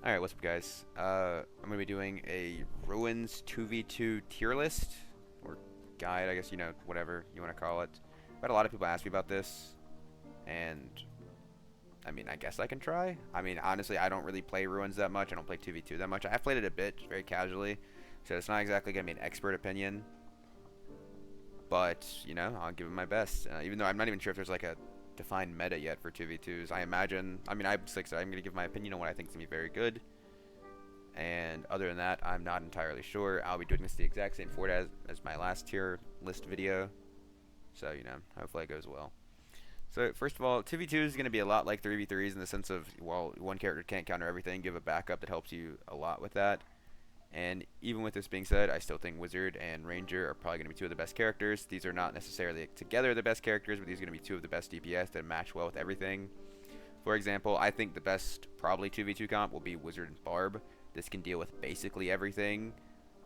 Alright, what's up guys? I'm going to be doing a Ruins 2v2 tier list, or guide, I guess, whatever you want to call it. I've had a lot of people ask me about this, and, I guess I can try. Honestly, I don't really play Ruins that much. I don't play 2v2 that much. I've played it a bit, just very casually, so it's not exactly going to be an expert opinion, but, I'll give it my best. Even though I'm not even sure if there's, like, a defined meta yet for 2v2s. I imagine, I'm going to give my opinion on what I think is going to be very good. And other than that, I'm not entirely sure. I'll be doing this the exact same format as my last tier list video. So, hopefully it goes well. So, first of all, 2v2 is going to be a lot like 3v3s in the sense of, while one character can't counter everything, give a backup that helps you a lot with that. And even with this being said, I still think Wizard and Ranger are probably going to be two of the best characters. These are not necessarily together the best characters, but these are going to be two of the best DPS that match well with everything. For example, I think the best probably 2v2 comp will be Wizard and Barb. This can deal with basically everything.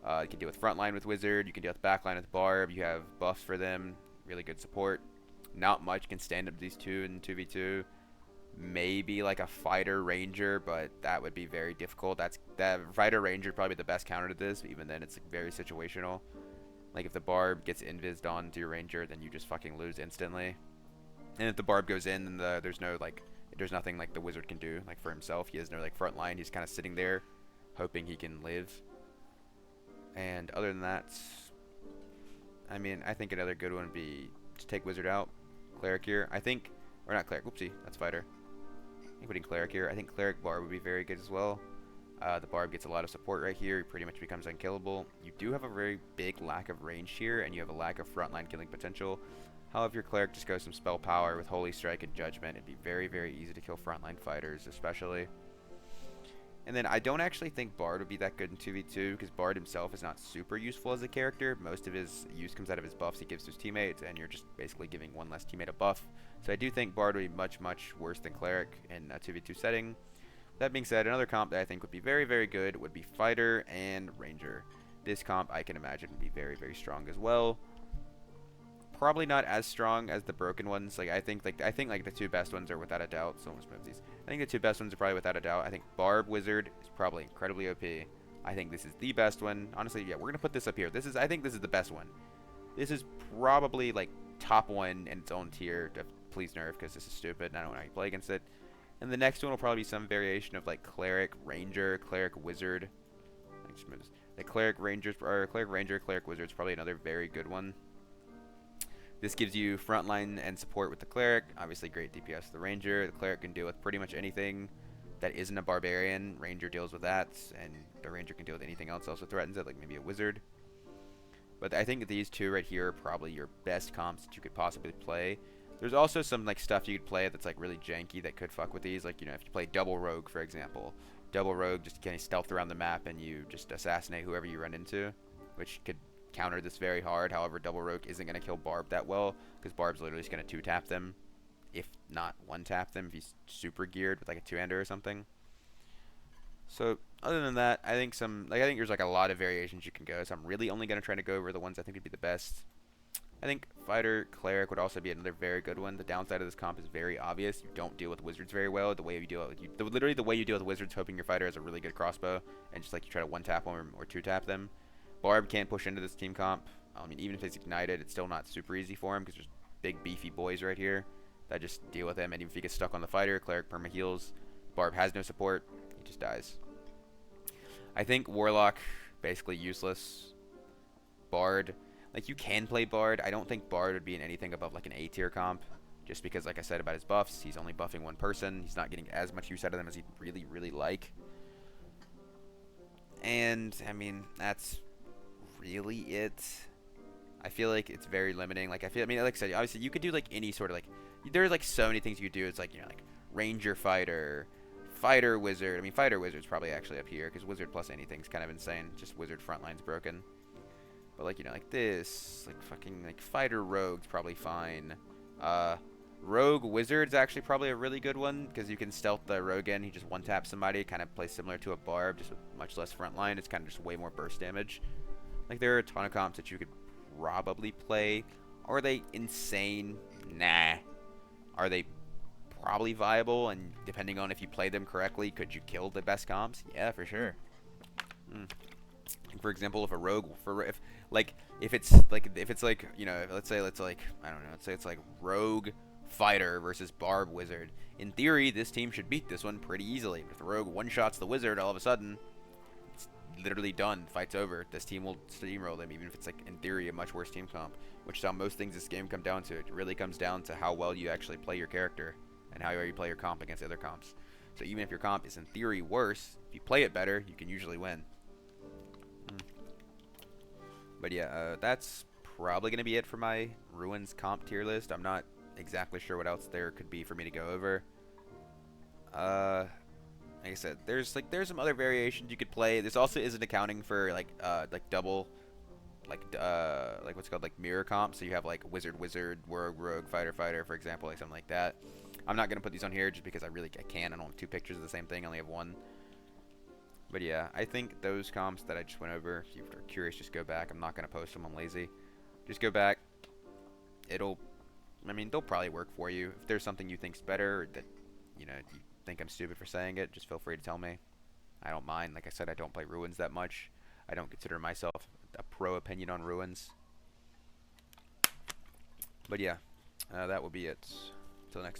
You can deal with frontline with Wizard. You can deal with backline with Barb. You have buffs for them. Really good support. Not much can stand up to these two in 2v2. Maybe like a Fighter Ranger, but that would be very difficult. That Fighter Ranger probably the best counter to this. But even then, it's very situational. Like if the Barb gets invised onto your Ranger, then you just fucking lose instantly. And if the Barb goes in, then there's nothing like the Wizard can do like for himself. He has no like front line. He's kind of sitting there hoping he can live. And other than that, I think another good one would be to take Wizard out. Cleric here. Or not Cleric, whoopsie, that's Fighter. I think putting Cleric here. I think Cleric Barb would be very good as well. The Barb gets a lot of support right here. He pretty much becomes unkillable. You do have a very big lack of range here, and you have a lack of frontline killing potential. However, your Cleric just goes some spell power with Holy Strike and Judgment. It'd be very, very easy to kill frontline fighters, especially. And then I don't actually think Bard would be that good in 2v2 because Bard himself is not super useful as a character. Most of his use comes out of his buffs he gives to his teammates, and you're just basically giving one less teammate a buff. So I do think Bard would be much, much worse than Cleric in a 2v2 setting. That being said, another comp that I think would be very, very good would be Fighter and Ranger. This comp I can imagine would be very, very strong as well. Probably not as strong as the broken ones. I think the two best ones are without a doubt. So let's move these. I think the two best ones are probably without a doubt. I think Barb Wizard is probably incredibly OP. I think this is the best one. Honestly, yeah, we're gonna put this up here. I think this is the best one. This is probably like top one in its own tier. Please nerf because this is stupid and I don't know how you play against it. And the next one will probably be some variation of like Cleric Ranger, Cleric Wizard. I just move this. The Cleric Rangers or Cleric Ranger, Cleric Wizard is probably another very good one. This gives you frontline and support with the Cleric. Obviously, great DPS with the Ranger. The Cleric can deal with pretty much anything that isn't a Barbarian. Ranger deals with that, and the Ranger can deal with anything else that threatens it, like maybe a Wizard. But I think these two right here are probably your best comps that you could possibly play. There's also some like stuff you could play that's like really janky that could fuck with these. Like, if you play Double Rogue, for example. Double Rogue just kind of stealth around the map and you just assassinate whoever you run into, which could counter this very hard. However, Double Rogue isn't going to kill Barb that well because Barb's literally just going to 2-tap them, if not 1-tap them if he's super geared with like a 2-hander or something. So other than that, I think there's like a lot of variations you can go. So I'm really only going to try to go over the ones I think would be the best. I think Fighter Cleric would also be another very good one. The downside of this comp is very obvious. You don't deal with Wizards very well. The way you deal with literally the way you deal with Wizards, hoping your fighter has a really good crossbow, and just like you try to 1-tap them or 2-tap them. Barb can't push into this team comp. Even if it's ignited, it's still not super easy for him because there's big beefy boys right here that just deal with him. And even if he gets stuck on the fighter, Cleric perma heals. Barb has no support. He just dies. I think Warlock, basically useless. Bard, you can play Bard. I don't think Bard would be in anything above like an A tier comp. Just because, like I said about his buffs, he's only buffing one person. He's not getting as much use out of them as he'd really, really like. And, that's really it. I feel like it's very limiting. Like I said, obviously you could do like any sort of there's like so many things you could do. It's like like Ranger Fighter, Fighter Wizard. Fighter Wizard's probably actually up here because Wizard plus anything's kind of insane. Just Wizard frontline's broken. But like this, fucking Fighter Rogue's probably fine. Rogue Wizard's actually probably a really good one because you can stealth the Rogue in. He just 1-taps somebody, kind of plays similar to a Barb, just with much less frontline. It's kind of just way more burst damage. There are a ton of comps that you could probably play. Are they insane? Nah. Are they probably viable, and depending on if you play them correctly, could you kill the best comps? Yeah, for sure. For example, if a rogue, if it's like, you know, let's say it's like, I don't know, let's say it's like rogue fighter versus barb wizard. In theory, this team should beat this one pretty easily. If the rogue one-shots the wizard, all of a sudden, it's literally done. Fight's over. This team will steamroll them, even if it's, like, in theory, a much worse team comp. Which is how most things this game come down to. It really comes down to how well you actually play your character and how well you play your comp against other comps. So even if your comp is, in theory, worse, if you play it better, you can usually win. But yeah, that's probably going to be it for my Ruins comp tier list. I'm not exactly sure what else there could be for me to go over. Like I said, there's some other variations you could play. This also isn't accounting for like double, like what's called like mirror comp. So you have like wizard rogue fighter for example, like something like that. I'm not gonna put these on here just because I can. I don't have two pictures of the same thing. I only have one. But yeah, I think those comps that I just went over, if you're curious, just go back. I'm not going to post them. I'm lazy. Just go back. They'll probably work for you. If there's something you think's better, or that, you know, you think I'm stupid for saying it, just feel free to tell me. I don't mind. Like I said, I don't play Ruins that much. I don't consider myself a pro opinion on Ruins. But yeah, that will be it. Till next time.